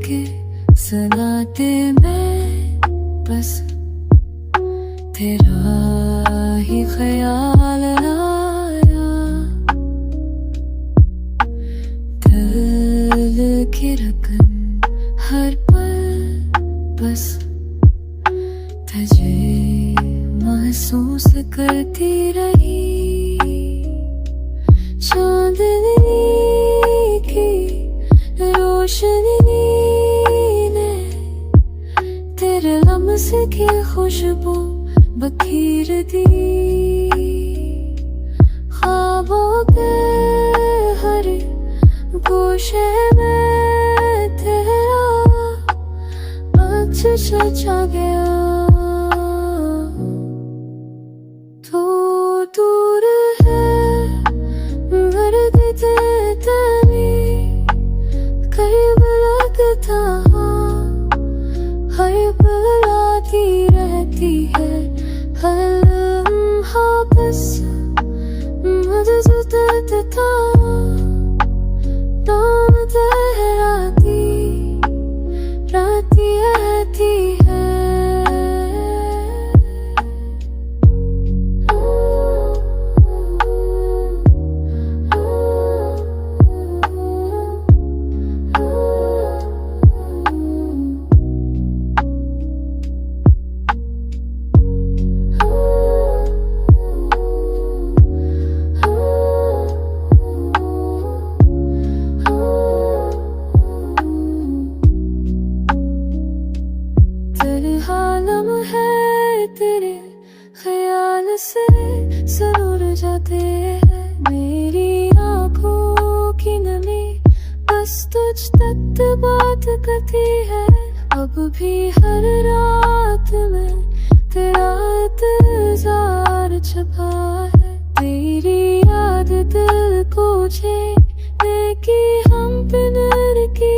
के सनाते में बस तेरा ही ख्याल आया। दिल की रकम हर पल बस तुझे महसूस करती रही। चांदनी की रोशनी ने तेरे लम्स की खुशबू बखेर दी। ख्वाबों के हर गोशे में तेरा अक्स सजा गया। तो दूर है मरते तनी करीब लगता हर पल आती रहती है। हर लम्हा बस मदद देता नाम तेराती राती रहती है। हालम है तेरे ख्याल से जरूर जाते हैं मेरी आँखों की नमी बस तुझ तक बात करती है। अब भी हर रात में तेरा इंतजार छपा है। तेरी याद दिल को छेड़ने की हम पे डर की